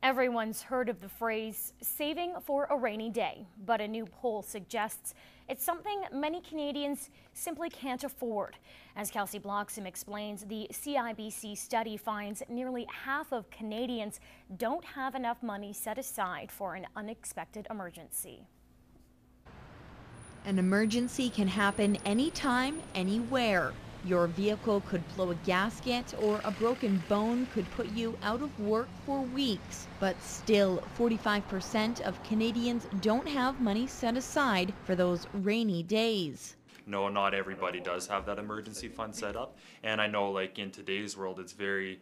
Everyone's heard of the phrase saving for a rainy day, but a new poll suggests it's something many Canadians simply can't afford. As Kelsey Bloxham explains, the CIBC study finds nearly half of Canadians don't have enough money set aside for an unexpected emergency. An emergency can happen anytime, anywhere. Your vehicle could blow a gasket, or a broken bone could put you out of work for weeks. But still, 45% of Canadians don't have money set aside for those rainy days. No, not everybody does have that emergency fund set up. And I know, like, in today's world, it's very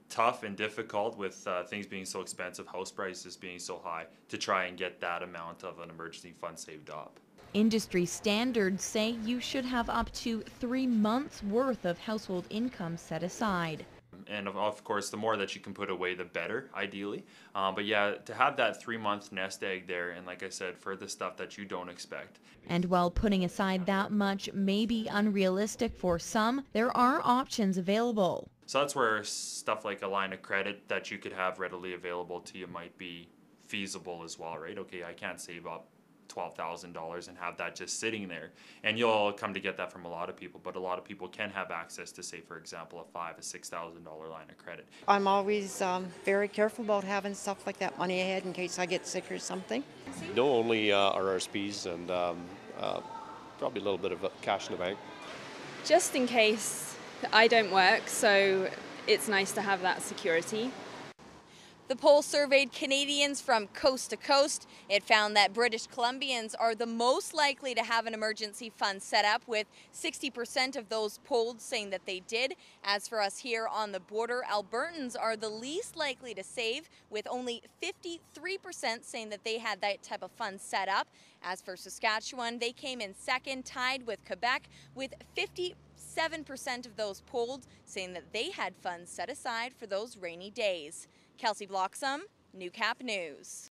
tough and difficult with things being so expensive, house prices being so high, to try and get that amount of an emergency fund saved up. Industry standards say you should have up to 3 months' worth of household income set aside. And of course, the more that you can put away, the better, ideally. But yeah, to have that 3-month nest egg there, and like I said, for the stuff that you don't expect. And while putting aside that much may be unrealistic for some, there are options available. So that's where stuff like a line of credit that you could have readily available to you might be feasible as well, right? Okay, I can't save up $12,000 and have that just sitting there, and you'll come to get that from a lot of people, but a lot of people can have access to, say, for example, a $5,000 or $6,000 line of credit. I'm always very careful about having stuff like that money ahead in case I get sick or something. No, only RRSPs and probably a little bit of cash in the bank. Just in case I don't work, so it's nice to have that security. The poll surveyed Canadians from coast to coast. It found that British Columbians are the most likely to have an emergency fund set up, with 60% of those polled saying that they did. As for us here on the border, Albertans are the least likely to save, with only 53% saying that they had that type of fund set up. As for Saskatchewan, they came in second, tied with Quebec, with 57% of those polled saying that they had funds set aside for those rainy days. Kelsey Bloxham, Newcap News.